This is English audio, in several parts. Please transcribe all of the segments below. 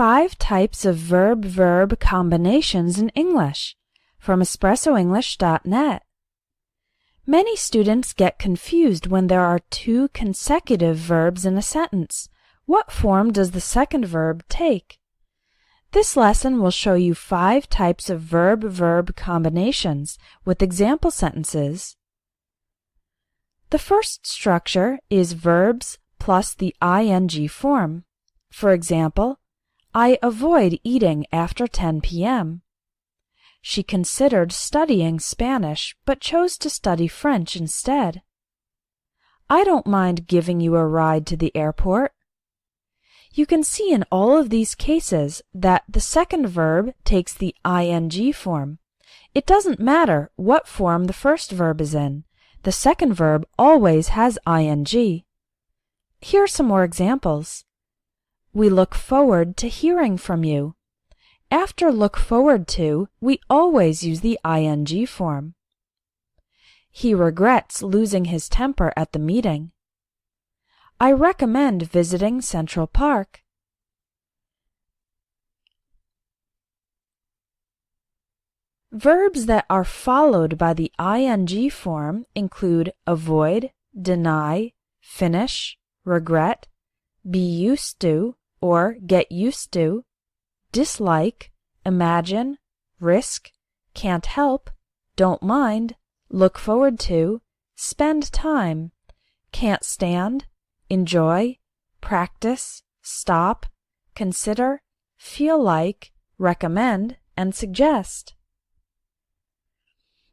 5 types of verb-verb combinations in English from EspressoEnglish.net. Many students get confused when there are 2 consecutive verbs in a sentence. What form does the second verb take? This lesson will show you 5 types of verb-verb combinations with example sentences. The first structure is verbs plus the ing form. For example, I avoid eating after 10 p.m. She considered studying Spanish but chose to study French instead. I don't mind giving you a ride to the airport. You can see in all of these cases that the second verb takes the ing form. It doesn't matter what form the first verb is in. The second verb always has ing. Here are some more examples. We look forward to hearing from you. After look forward to, we always use the ing form. He regrets losing his temper at the meeting. I recommend visiting Central Park. Verbs that are followed by the ing form include avoid, deny, finish, regret, be used to or get used to, dislike, imagine, risk, can't help, don't mind, look forward to, spend time, can't stand, enjoy, practice, stop, consider, feel like, recommend, and suggest.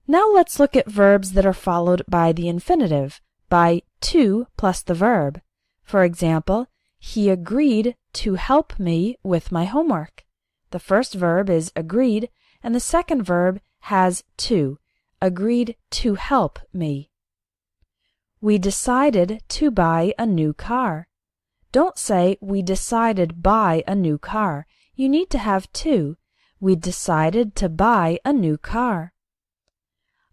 Now let's look at verbs that are followed by the infinitive, by to plus the verb. For example, he agreed to help me with my homework. The first verb is agreed, and the second verb has to, agreed to help me. We decided to buy a new car. Don't say we decided buy a new car. You need to have to. We decided to buy a new car.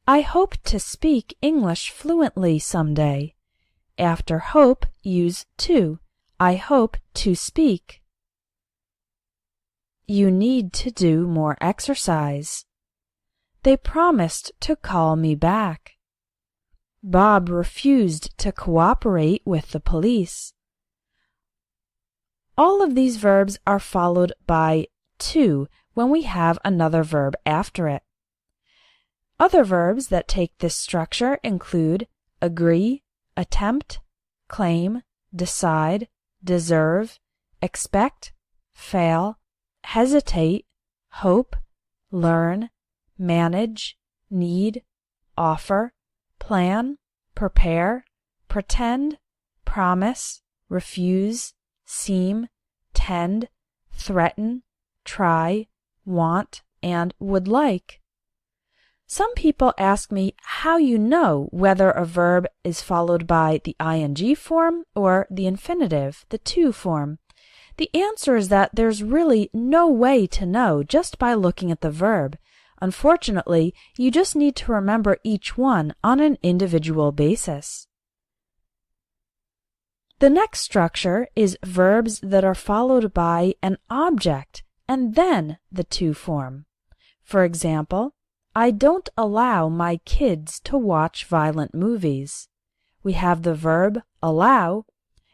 I hope to speak English fluently someday. After hope, use to. I hope to speak. You need to do more exercise. They promised to call me back. Bob refused to cooperate with the police. All of these verbs are followed by to when we have another verb after it. Other verbs that take this structure include agree, attempt, claim, decide, deserve, expect, fail, hesitate, hope, learn, manage, need, offer, plan, prepare, pretend, promise, refuse, seem, tend, threaten, try, want, and would like. Some people ask me how you know whether a verb is followed by the ing form or the infinitive, the to form. The answer is that there's really no way to know just by looking at the verb. Unfortunately, you just need to remember each one on an individual basis. The next structure is verbs that are followed by an object and then the to form. For example, I don't allow my kids to watch violent movies. We have the verb allow,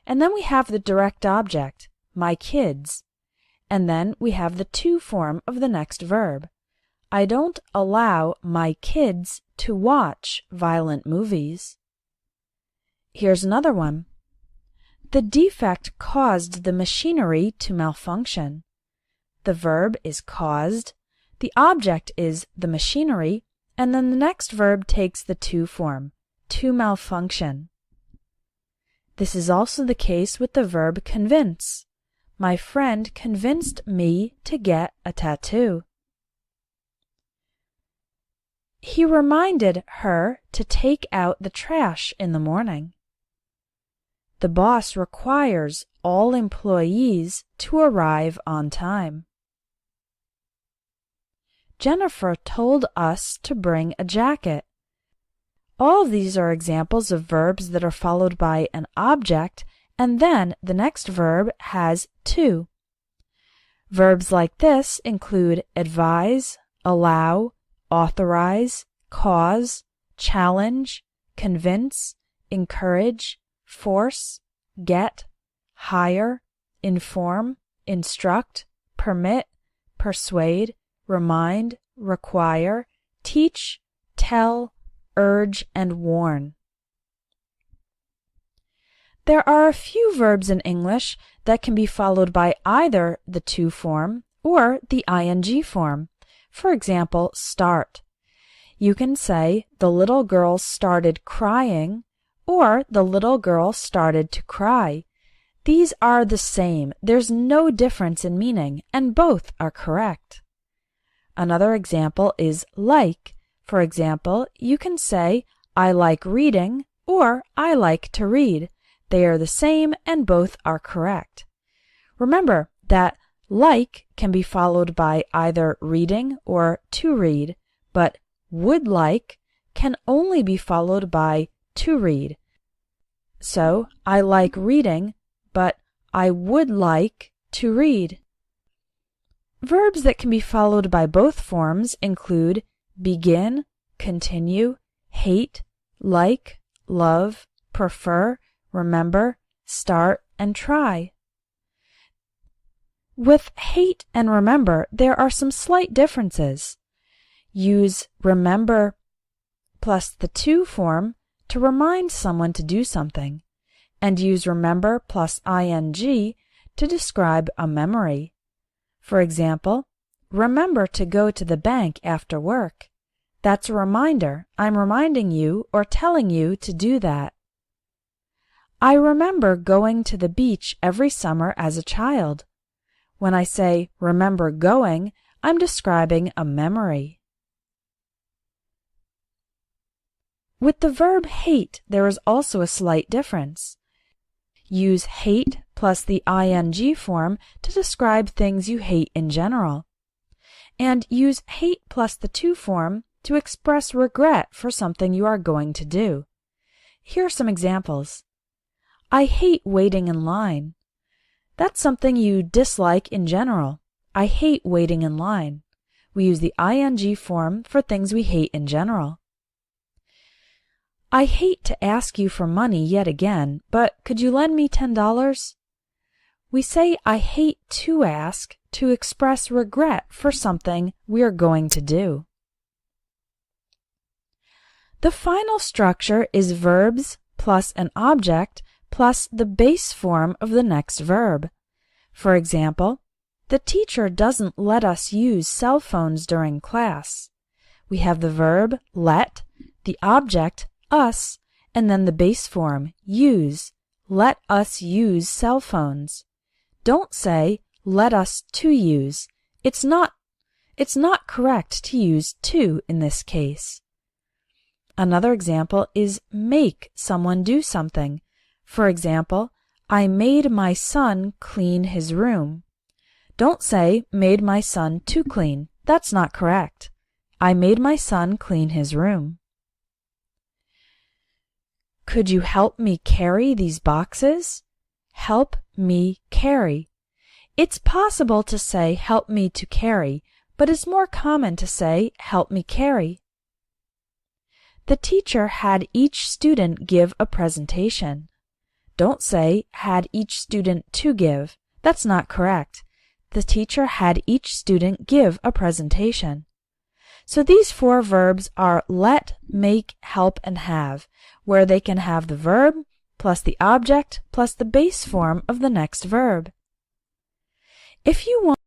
and then we have the direct object, my kids, and then we have the to form of the next verb. I don't allow my kids to watch violent movies. Here's another one. The defect caused the machinery to malfunction. The verb is caused, the object is the machinery, and then the next verb takes the to form, to malfunction. This is also the case with the verb convince. My friend convinced me to get a tattoo. He reminded her to take out the trash in the morning. The boss requires all employees to arrive on time. Jennifer told us to bring a jacket. All of these are examples of verbs that are followed by an object, and then the next verb has to. Verbs like this include advise, allow, authorize, cause, challenge, convince, encourage, force, get, hire, inform, instruct, permit, persuade, remind, require, teach, tell, urge, and warn. There are a few verbs in English that can be followed by either the to form or the ing form. For example, start. You can say, the little girl started crying, or the little girl started to cry. These are the same. There's no difference in meaning, and both are correct. Another example is like. For example, you can say, I like reading, or I like to read. They are the same, and both are correct. Remember that like can be followed by either reading or to read, but would like can only be followed by to read. So, I like reading, but I would like to read. Verbs that can be followed by both forms include begin, continue, hate, like, love, prefer, remember, start, and try. With hate and remember, there are some slight differences. Use remember plus the to form to remind someone to do something, and use remember plus ing to describe a memory. For example, remember to go to the bank after work. That's a reminder. I'm reminding you or telling you to do that. I remember going to the beach every summer as a child. When I say remember going, I'm describing a memory. With the verb hate, there is also a slight difference. Use hate plus the ing form to describe things you hate in general. And use hate plus the to form to express regret for something you are going to do. Here are some examples. I hate waiting in line. That's something you dislike in general. I hate waiting in line. We use the ing form for things we hate in general. I hate to ask you for money yet again, but could you lend me $10? We say I hate to ask to express regret for something we are going to do. The final structure is verbs plus an object plus the base form of the next verb. For example, the teacher doesn't let us use cell phones during class. We have the verb let, the object us, and then the base form use. Let us use cell phones. Don't say let us to use. It's not correct to use to in this case. Another example is make someone do something. For example, I made my son clean his room. Don't say made my son to clean. That's not correct. I made my son clean his room. Could you help me carry these boxes? Help me carry. It's possible to say help me to carry, but it's more common to say help me carry. The teacher had each student give a presentation. Don't say had each student to give. That's not correct. The teacher had each student give a presentation. So these four verbs are let, make, help, and have, where they can have the verb plus the object plus the base form of the next verb. If you want